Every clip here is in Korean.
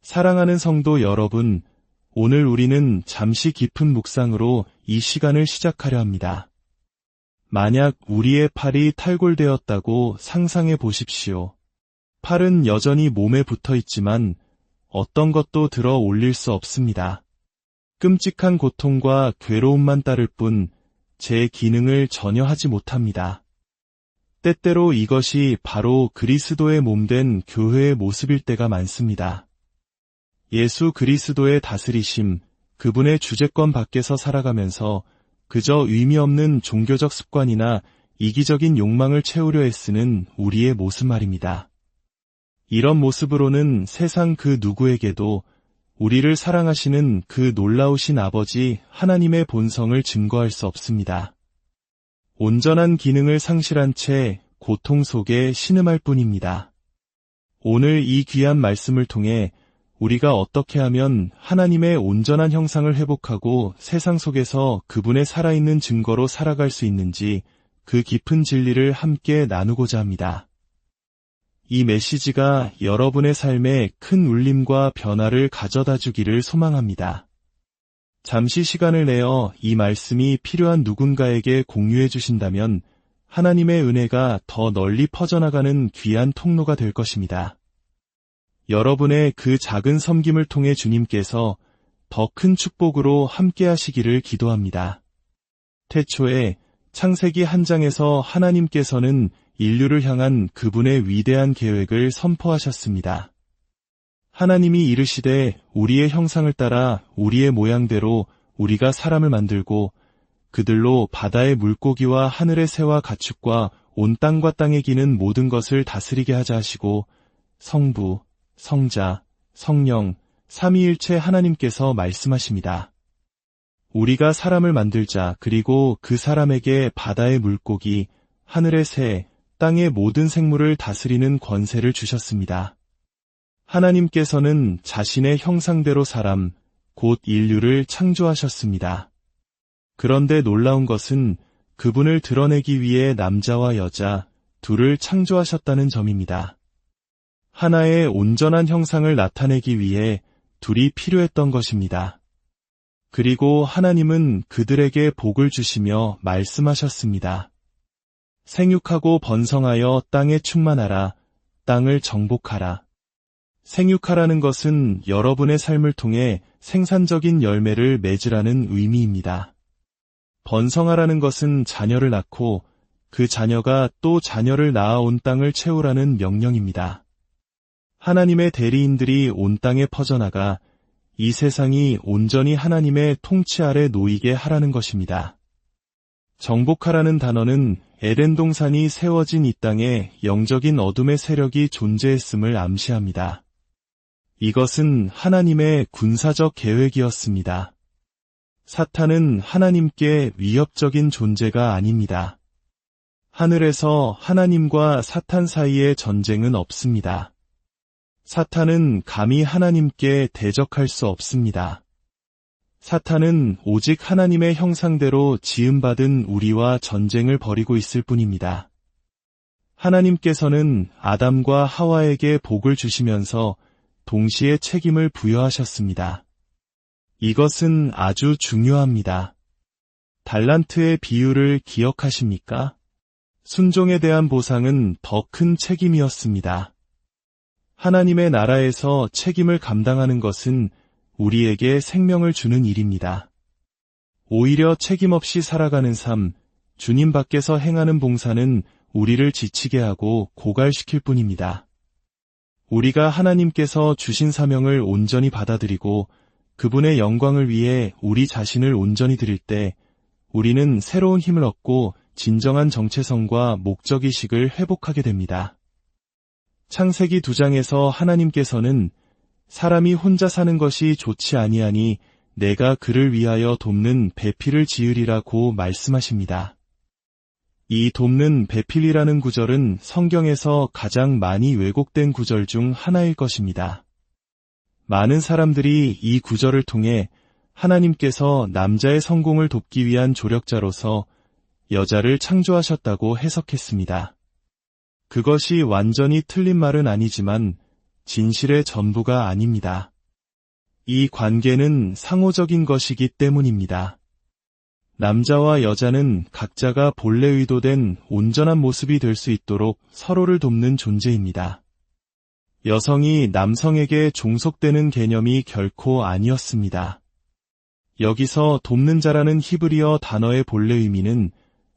사랑하는 성도 여러분, 오늘 우리는 잠시 깊은 묵상으로 이 시간을 시작하려 합니다. 만약 우리의 팔이 탈골되었다고 상상해 보십시오. 팔은 여전히 몸에 붙어 있지만 어떤 것도 들어 올릴 수 없습니다. 끔찍한 고통과 괴로움만 따를 뿐 제 기능을 전혀 하지 못합니다. 때때로 이것이 바로 그리스도의 몸된 교회의 모습일 때가 많습니다. 예수 그리스도의 다스리심, 그분의 주재권 밖에서 살아가면서 그저 의미 없는 종교적 습관이나 이기적인 욕망을 채우려 애쓰는 우리의 모습 말입니다. 이런 모습으로는 세상 그 누구에게도 우리를 사랑하시는 그 놀라우신 아버지 하나님의 본성을 증거할 수 없습니다. 온전한 기능을 상실한 채 고통 속에 신음할 뿐입니다. 오늘 이 귀한 말씀을 통해 우리가 어떻게 하면 하나님의 온전한 형상을 회복하고 세상 속에서 그분의 살아있는 증거로 살아갈 수 있는지 그 깊은 진리를 함께 나누고자 합니다. 이 메시지가 여러분의 삶에 큰 울림과 변화를 가져다 주기를 소망합니다. 잠시 시간을 내어 이 말씀이 필요한 누군가에게 공유해 주신다면 하나님의 은혜가 더 널리 퍼져나가는 귀한 통로가 될 것입니다. 여러분의 그 작은 섬김을 통해 주님께서 더 큰 축복으로 함께 하시기를 기도합니다. 태초에 창세기 1장에서 하나님께서는 인류를 향한 그분의 위대한 계획을 선포하셨습니다. 하나님이 이르시되 우리의 형상을 따라 우리의 모양대로 우리가 사람을 만들고 그들로 바다의 물고기와 하늘의 새와 가축과 온 땅과 땅에 기는 모든 것을 다스리게 하자 하시고 성부, 성자, 성령, 삼위일체 하나님께서 말씀하십니다. 우리가 사람을 만들자. 그리고 그 사람에게 바다의 물고기, 하늘의 새, 땅의 모든 생물을 다스리는 권세를 주셨습니다. 하나님께서는 자신의 형상대로 사람, 곧 인류를 창조하셨습니다. 그런데 놀라운 것은 그분을 드러내기 위해 남자와 여자, 둘을 창조하셨다는 점입니다. 하나의 온전한 형상을 나타내기 위해 둘이 필요했던 것입니다. 그리고 하나님은 그들에게 복을 주시며 말씀하셨습니다. 생육하고 번성하여 땅에 충만하라, 땅을 정복하라. 생육하라는 것은 여러분의 삶을 통해 생산적인 열매를 맺으라는 의미입니다. 번성하라는 것은 자녀를 낳고 그 자녀가 또 자녀를 낳아 온 땅을 채우라는 명령입니다. 하나님의 대리인들이 온 땅에 퍼져나가 이 세상이 온전히 하나님의 통치 아래 놓이게 하라는 것입니다. 정복하라는 단어는 에덴 동산이 세워진 이 땅에 영적인 어둠의 세력이 존재했음을 암시합니다. 이것은 하나님의 군사적 계획이었습니다. 사탄은 하나님께 위협적인 존재가 아닙니다. 하늘에서 하나님과 사탄 사이의 전쟁은 없습니다. 사탄은 감히 하나님께 대적할 수 없습니다. 사탄은 오직 하나님의 형상대로 지음받은 우리와 전쟁을 벌이고 있을 뿐입니다. 하나님께서는 아담과 하와에게 복을 주시면서 동시에 책임을 부여하셨습니다. 이것은 아주 중요합니다. 달란트의 비유를 기억하십니까? 순종에 대한 보상은 더 큰 책임이었습니다. 하나님의 나라에서 책임을 감당하는 것은 우리에게 생명을 주는 일입니다. 오히려 책임 없이 살아가는 삶, 주님 밖에서 행하는 봉사는 우리를 지치게 하고 고갈시킬 뿐입니다. 우리가 하나님께서 주신 사명을 온전히 받아들이고 그분의 영광을 위해 우리 자신을 온전히 드릴 때 우리는 새로운 힘을 얻고 진정한 정체성과 목적의식을 회복하게 됩니다. 창세기 2장에서 하나님께서는 사람이 혼자 사는 것이 좋지 아니하니 내가 그를 위하여 돕는 배필을 지으리라고 말씀하십니다. 이 돕는 배필이라는 구절은 성경에서 가장 많이 왜곡된 구절 중 하나일 것입니다. 많은 사람들이 이 구절을 통해 하나님께서 남자의 성공을 돕기 위한 조력자로서 여자를 창조하셨다고 해석했습니다. 그것이 완전히 틀린 말은 아니지만 진실의 전부가 아닙니다. 이 관계는 상호적인 것이기 때문입니다. 남자와 여자는 각자가 본래 의도된 온전한 모습이 될 수 있도록 서로를 돕는 존재입니다. 여성이 남성에게 종속되는 개념이 결코 아니었습니다. 여기서 돕는 자라는 히브리어 단어의 본래 의미는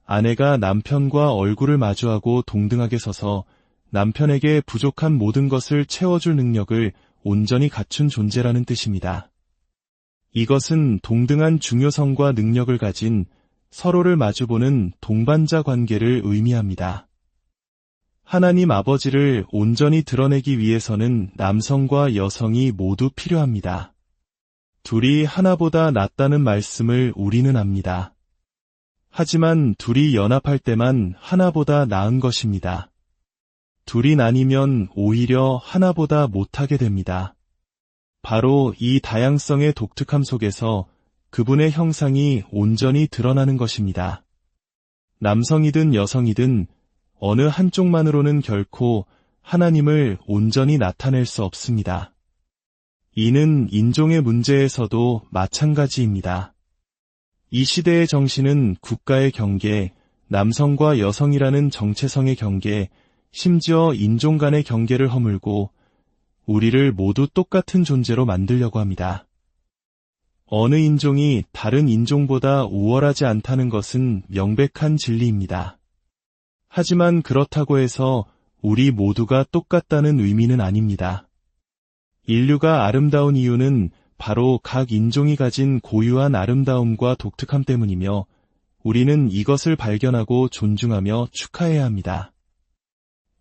아내가 남편과 얼굴을 마주하고 동등하게 서서 남편에게 부족한 모든 것을 채워줄 능력을 온전히 갖춘 존재라는 뜻입니다. 이것은 동등한 중요성과 능력을 가진 서로를 마주보는 동반자 관계를 의미합니다. 하나님 아버지를 온전히 드러내기 위해서는 남성과 여성이 모두 필요합니다. 둘이 하나보다 낫다는 말씀을 우리는 압니다. 하지만 둘이 연합할 때만 하나보다 나은 것입니다. 둘이 나뉘면 오히려 하나보다 못하게 됩니다. 바로 이 다양성의 독특함 속에서 그분의 형상이 온전히 드러나는 것입니다. 남성이든 여성이든 어느 한쪽만으로는 결코 하나님을 온전히 나타낼 수 없습니다. 이는 인종의 문제에서도 마찬가지입니다. 이 시대의 정신은 국가의 경계, 남성과 여성이라는 정체성의 경계, 심지어 인종 간의 경계를 허물고 우리를 모두 똑같은 존재로 만들려고 합니다. 어느 인종이 다른 인종보다 우월하지 않다는 것은 명백한 진리입니다. 하지만 그렇다고 해서 우리 모두가 똑같다는 의미는 아닙니다. 인류가 아름다운 이유는 바로 각 인종이 가진 고유한 아름다움과 독특함 때문이며 우리는 이것을 발견하고 존중하며 축하해야 합니다.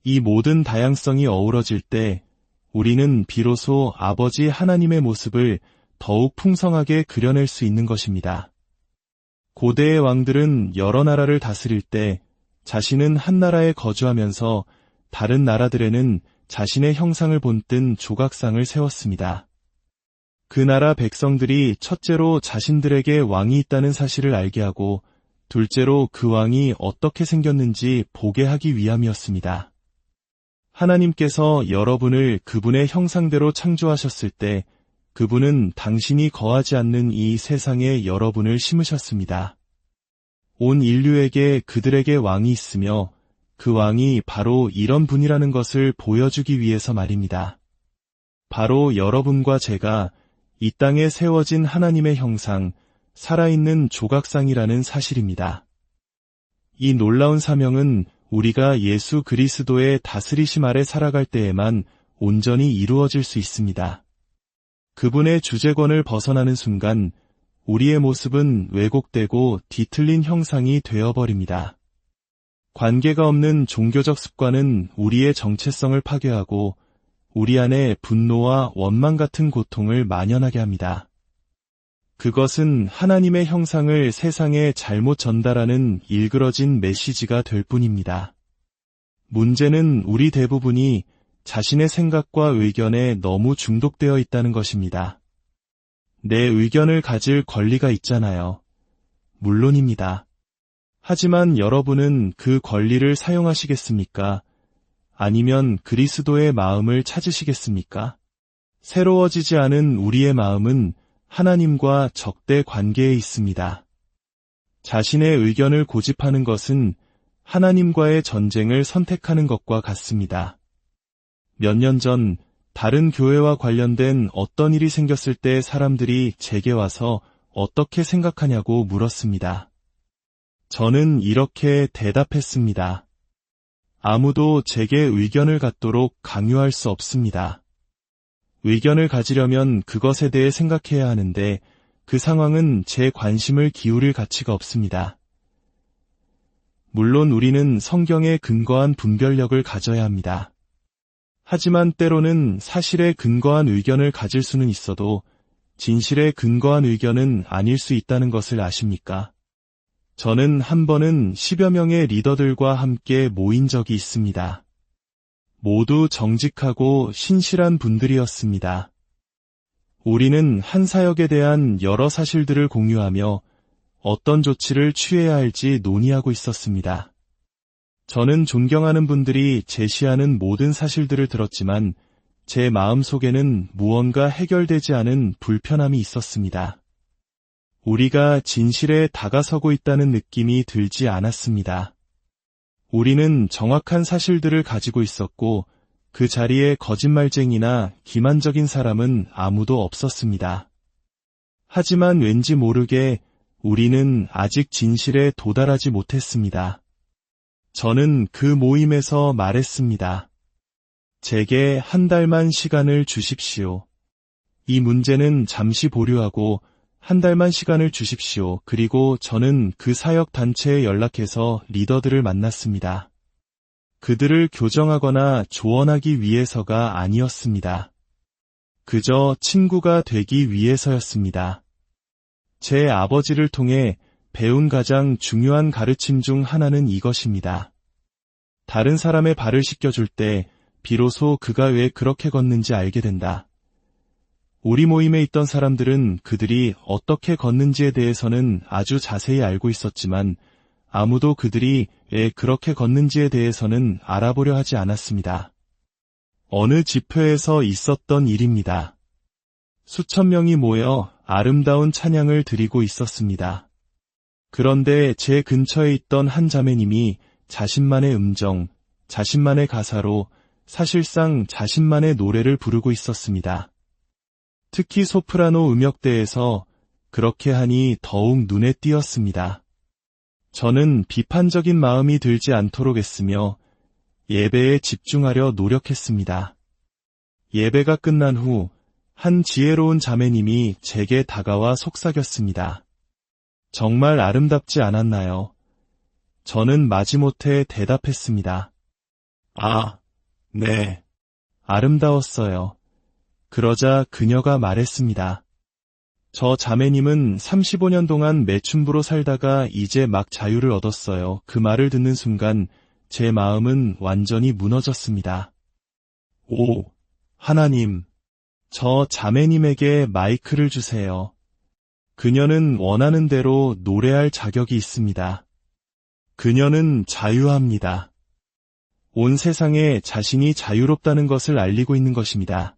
이 모든 다양성이 어우러질 때 우리는 비로소 아버지 하나님의 모습을 더욱 풍성하게 그려낼 수 있는 것입니다. 고대의 왕들은 여러 나라를 다스릴 때 자신은 한 나라에 거주하면서 다른 나라들에는 자신의 형상을 본뜬 조각상을 세웠습니다. 그 나라 백성들이 첫째로 자신들에게 왕이 있다는 사실을 알게 하고 둘째로 그 왕이 어떻게 생겼는지 보게 하기 위함이었습니다. 하나님께서 여러분을 그분의 형상대로 창조하셨을 때 그분은 당신이 거하지 않는 이 세상에 여러분을 심으셨습니다. 온 인류에게 그들에게 왕이 있으며 그 왕이 바로 이런 분이라는 것을 보여주기 위해서 말입니다. 바로 여러분과 제가 이 땅에 세워진 하나님의 형상, 살아있는 조각상이라는 사실입니다. 이 놀라운 사명은 우리가 예수 그리스도의 다스리심 아래 살아갈 때에만 온전히 이루어질 수 있습니다. 그분의 주재권을 벗어나는 순간 우리의 모습은 왜곡되고 뒤틀린 형상이 되어버립니다. 관계가 없는 종교적 습관은 우리의 정체성을 파괴하고 우리 안에 분노와 원망 같은 고통을 만연하게 합니다. 그것은 하나님의 형상을 세상에 잘못 전달하는 일그러진 메시지가 될 뿐입니다. 문제는 우리 대부분이 자신의 생각과 의견에 너무 중독되어 있다는 것입니다. 내 의견을 가질 권리가 있잖아요. 물론입니다. 하지만 여러분은 그 권리를 사용하시겠습니까? 아니면 그리스도의 마음을 찾으시겠습니까? 새로워지지 않은 우리의 마음은 하나님과 적대 관계에 있습니다. 자신의 의견을 고집하는 것은 하나님과의 전쟁을 선택하는 것과 같습니다. 몇 년 전 다른 교회와 관련된 어떤 일이 생겼을 때 사람들이 제게 와서 어떻게 생각하냐고 물었습니다. 저는 이렇게 대답했습니다. 아무도 제게 의견을 갖도록 강요할 수 없습니다. 의견을 가지려면 그것에 대해 생각해야 하는데 그 상황은 제 관심을 기울일 가치가 없습니다. 물론 우리는 성경에 근거한 분별력을 가져야 합니다. 하지만 때로는 사실에 근거한 의견을 가질 수는 있어도 진실에 근거한 의견은 아닐 수 있다는 것을 아십니까? 저는 한 번은 10여 명의 리더들과 함께 모인 적이 있습니다. 모두 정직하고 신실한 분들이었습니다. 우리는 한 사역에 대한 여러 사실들을 공유하며 어떤 조치를 취해야 할지 논의하고 있었습니다. 저는 존경하는 분들이 제시하는 모든 사실들을 들었지만 제 마음속에는 무언가 해결되지 않은 불편함이 있었습니다. 우리가 진실에 다가서고 있다는 느낌이 들지 않았습니다. 우리는 정확한 사실들을 가지고 있었고 그 자리에 거짓말쟁이나 기만적인 사람은 아무도 없었습니다. 하지만 왠지 모르게 우리는 아직 진실에 도달하지 못했습니다. 저는 그 모임에서 말했습니다. 제게 한 달만 시간을 주십시오. 이 문제는 잠시 보류하고 한 달만 시간을 주십시오. 그리고 저는 그 사역 단체에 연락해서 리더들을 만났습니다. 그들을 교정하거나 조언하기 위해서가 아니었습니다. 그저 친구가 되기 위해서였습니다. 제 아버지를 통해 배운 가장 중요한 가르침 중 하나는 이것입니다. 다른 사람의 발을 씻겨줄 때 비로소 그가 왜 그렇게 걷는지 알게 된다. 우리 모임에 있던 사람들은 그들이 어떻게 걷는지에 대해서는 아주 자세히 알고 있었지만 아무도 그들이 왜 그렇게 걷는지에 대해서는 알아보려 하지 않았습니다. 어느 집회에서 있었던 일입니다. 수천 명이 모여 아름다운 찬양을 드리고 있었습니다. 그런데 제 근처에 있던 한 자매님이 자신만의 음정, 자신만의 가사로 사실상 자신만의 노래를 부르고 있었습니다. 특히 소프라노 음역대에서 그렇게 하니 더욱 눈에 띄었습니다. 저는 비판적인 마음이 들지 않도록 했으며 예배에 집중하려 노력했습니다. 예배가 끝난 후 한 지혜로운 자매님이 제게 다가와 속삭였습니다. 정말 아름답지 않았나요? 저는 마지못해 대답했습니다. 아, 네. 아름다웠어요. 그러자 그녀가 말했습니다. 저 자매님은 35년 동안 매춘부로 살다가 이제 막 자유를 얻었어요. 그 말을 듣는 순간 제 마음은 완전히 무너졌습니다. 오, 하나님, 저 자매님에게 마이크를 주세요. 그녀는 원하는 대로 노래할 자격이 있습니다. 그녀는 자유합니다. 온 세상에 자신이 자유롭다는 것을 알리고 있는 것입니다.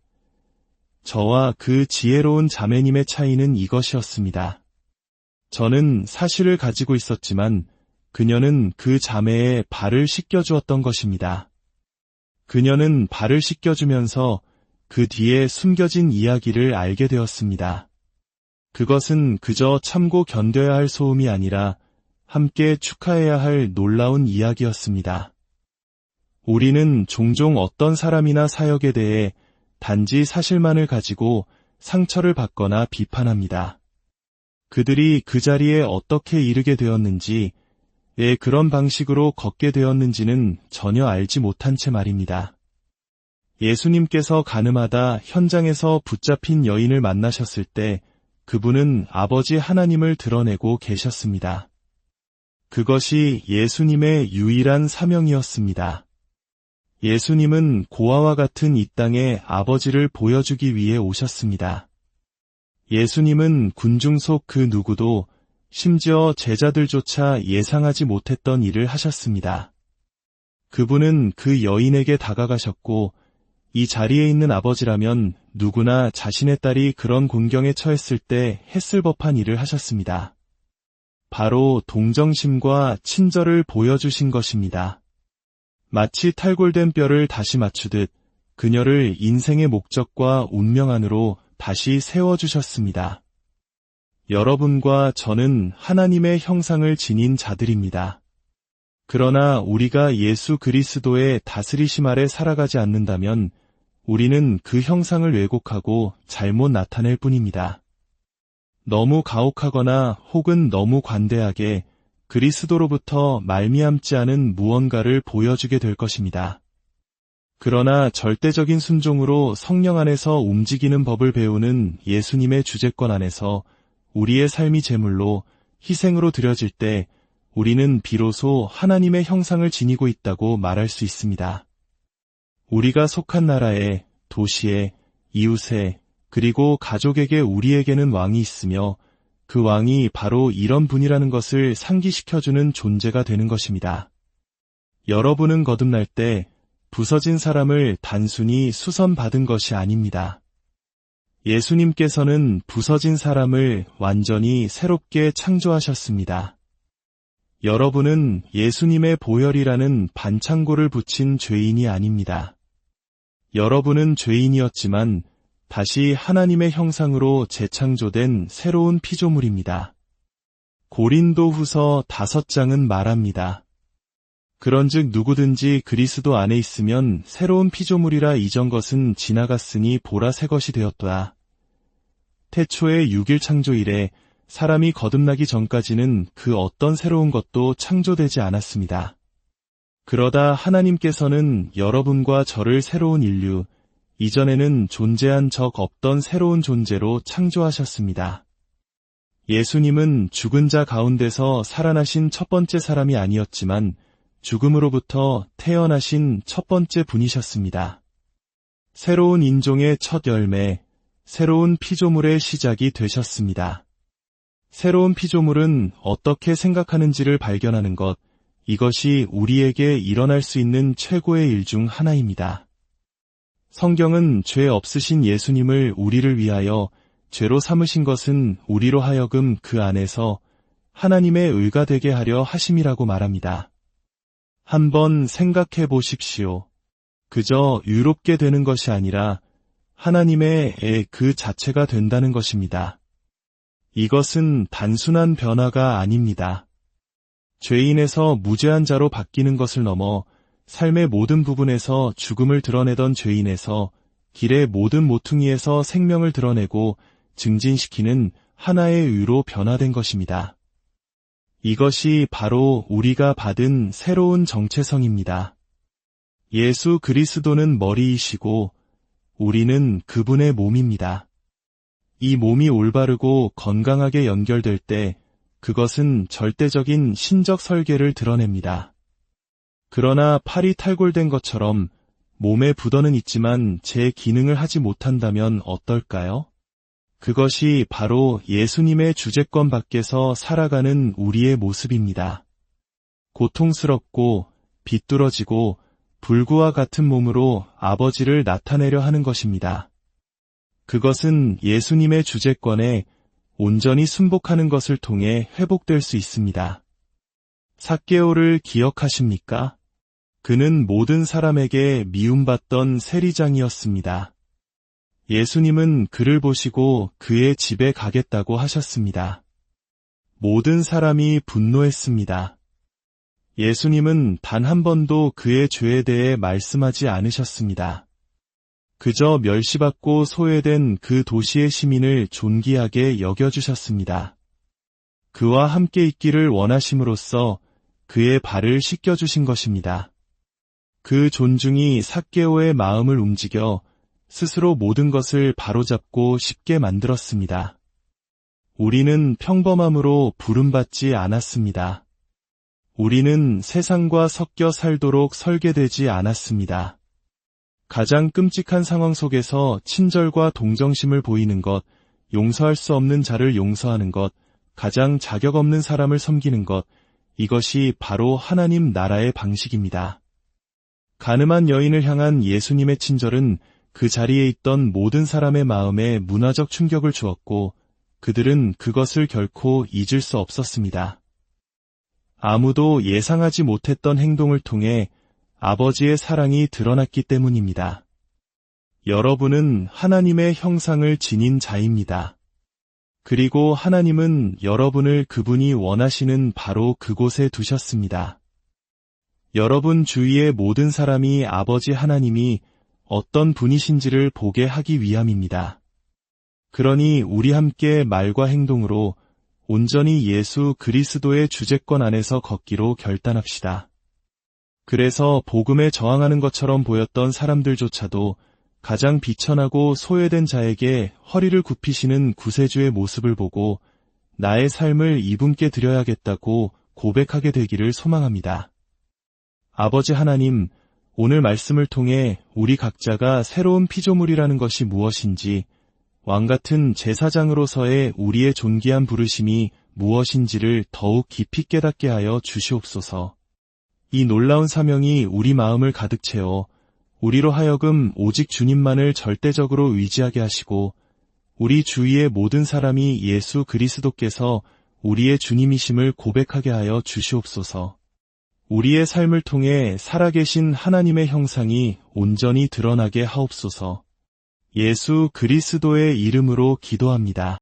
저와 그 지혜로운 자매님의 차이는 이것이었습니다. 저는 사실을 가지고 있었지만 그녀는 그 자매의 발을 씻겨주었던 것입니다. 그녀는 발을 씻겨주면서 그 뒤에 숨겨진 이야기를 알게 되었습니다. 그것은 그저 참고 견뎌야 할 소음이 아니라 함께 축하해야 할 놀라운 이야기였습니다. 우리는 종종 어떤 사람이나 사역에 대해 단지 사실만을 가지고 상처를 받거나 비판합니다. 그들이 그 자리에 어떻게 이르게 되었는지, 왜 그런 방식으로 걷게 되었는지는 전혀 알지 못한 채 말입니다. 예수님께서 가늠하다 현장에서 붙잡힌 여인을 만나셨을 때 그분은 아버지 하나님을 드러내고 계셨습니다. 그것이 예수님의 유일한 사명이었습니다. 예수님은 고아와 같은 이 땅에 아버지를 보여주기 위해 오셨습니다. 예수님은 군중 속 그 누구도 심지어 제자들조차 예상하지 못했던 일을 하셨습니다. 그분은 그 여인에게 다가가셨고 이 자리에 있는 아버지라면 누구나 자신의 딸이 그런 곤경에 처했을 때 했을 법한 일을 하셨습니다. 바로 동정심과 친절을 보여주신 것입니다. 마치 탈골된 뼈를 다시 맞추듯 그녀를 인생의 목적과 운명 안으로 다시 세워주셨습니다. 여러분과 저는 하나님의 형상을 지닌 자들입니다. 그러나 우리가 예수 그리스도의 다스리심 아래 살아가지 않는다면 우리는 그 형상을 왜곡하고 잘못 나타낼 뿐입니다. 너무 가혹하거나 혹은 너무 관대하게 그리스도로부터 말미암지 않은 무언가를 보여주게 될 것입니다. 그러나 절대적인 순종으로 성령 안에서 움직이는 법을 배우는 예수님의 주제권 안에서 우리의 삶이 제물로 희생으로 드려질 때 우리는 비로소 하나님의 형상을 지니고 있다고 말할 수 있습니다. 우리가 속한 나라에, 도시에, 이웃에, 그리고 가족에게 우리에게는 왕이 있으며 그 왕이 바로 이런 분이라는 것을 상기시켜주는 존재가 되는 것입니다. 여러분은 거듭날 때 부서진 사람을 단순히 수선받은 것이 아닙니다. 예수님께서는 부서진 사람을 완전히 새롭게 창조하셨습니다. 여러분은 예수님의 보혈이라는 반창고를 붙인 죄인이 아닙니다. 여러분은 죄인이었지만 다시 하나님의 형상으로 재창조된 새로운 피조물입니다. 고린도후서 5장은 말합니다. 그런즉 누구든지 그리스도 안에 있으면 새로운 피조물이라 이전 것은 지나갔으니 보라 새 것이 되었도다. 태초의 6일 창조 이래 사람이 거듭나기 전까지는 그 어떤 새로운 것도 창조되지 않았습니다. 그러다 하나님께서는 여러분과 저를 새로운 인류, 이전에는 존재한 적 없던 새로운 존재로 창조하셨습니다. 예수님은 죽은 자 가운데서 살아나신 첫 번째 사람이 아니었지만 죽음으로부터 태어나신 첫 번째 분이셨습니다. 새로운 인종의 첫 열매, 새로운 피조물의 시작이 되셨습니다. 새로운 피조물은 어떻게 생각하는지를 발견하는 것, 이것이 우리에게 일어날 수 있는 최고의 일 중 하나입니다. 성경은 죄 없으신 예수님을 우리를 위하여 죄로 삼으신 것은 우리로 하여금 그 안에서 하나님의 의가 되게 하려 하심이라고 말합니다. 한번 생각해 보십시오. 그저 유롭게 되는 것이 아니라 하나님의 애 그 자체가 된다는 것입니다. 이것은 단순한 변화가 아닙니다. 죄인에서 무죄한 자로 바뀌는 것을 넘어 삶의 모든 부분에서 죽음을 드러내던 죄인에서 길의 모든 모퉁이에서 생명을 드러내고 증진시키는 하나의 의로 변화된 것입니다. 이것이 바로 우리가 받은 새로운 정체성입니다. 예수 그리스도는 머리이시고 우리는 그분의 몸입니다. 이 몸이 올바르고 건강하게 연결될 때 그것은 절대적인 신적 설계를 드러냅니다. 그러나 팔이 탈골된 것처럼 몸에 부더는 있지만 제 기능을 하지 못한다면 어떨까요? 그것이 바로 예수님의 주재권 밖에서 살아가는 우리의 모습입니다. 고통스럽고 비뚤어지고 불구와 같은 몸으로 아버지를 나타내려 하는 것입니다. 그것은 예수님의 주재권에 온전히 순복하는 것을 통해 회복될 수 있습니다. 삭개오를 기억하십니까? 그는 모든 사람에게 미움받던 세리장이었습니다. 예수님은 그를 보시고 그의 집에 가겠다고 하셨습니다. 모든 사람이 분노했습니다. 예수님은 단 한 번도 그의 죄에 대해 말씀하지 않으셨습니다. 그저 멸시받고 소외된 그 도시의 시민을 존귀하게 여겨주셨습니다. 그와 함께 있기를 원하심으로써 그의 발을 씻겨주신 것입니다. 그 존중이 삭개오의 마음을 움직여 스스로 모든 것을 바로잡고 쉽게 만들었습니다. 우리는 평범함으로 부름받지 않았습니다. 우리는 세상과 섞여 살도록 설계되지 않았습니다. 가장 끔찍한 상황 속에서 친절과 동정심을 보이는 것, 용서할 수 없는 자를 용서하는 것, 가장 자격 없는 사람을 섬기는 것, 이것이 바로 하나님 나라의 방식입니다. 가늠한 여인을 향한 예수님의 친절은 그 자리에 있던 모든 사람의 마음에 문화적 충격을 주었고 그들은 그것을 결코 잊을 수 없었습니다. 아무도 예상하지 못했던 행동을 통해 아버지의 사랑이 드러났기 때문입니다. 여러분은 하나님의 형상을 지닌 자입니다. 그리고 하나님은 여러분을 그분이 원하시는 바로 그곳에 두셨습니다. 여러분 주위의 모든 사람이 아버지 하나님이 어떤 분이신지를 보게 하기 위함입니다. 그러니 우리 함께 말과 행동으로 온전히 예수 그리스도의 주재권 안에서 걷기로 결단합시다. 그래서 복음에 저항하는 것처럼 보였던 사람들조차도 가장 비천하고 소외된 자에게 허리를 굽히시는 구세주의 모습을 보고 나의 삶을 이분께 드려야겠다고 고백하게 되기를 소망합니다. 아버지 하나님, 오늘 말씀을 통해 우리 각자가 새로운 피조물이라는 것이 무엇인지, 왕같은 제사장으로서의 우리의 존귀한 부르심이 무엇인지를 더욱 깊이 깨닫게 하여 주시옵소서. 이 놀라운 사명이 우리 마음을 가득 채워 우리로 하여금 오직 주님만을 절대적으로 의지하게 하시고 우리 주위의 모든 사람이 예수 그리스도께서 우리의 주님이심을 고백하게 하여 주시옵소서. 우리의 삶을 통해 살아계신 하나님의 형상이 온전히 드러나게 하옵소서. 예수 그리스도의 이름으로 기도합니다.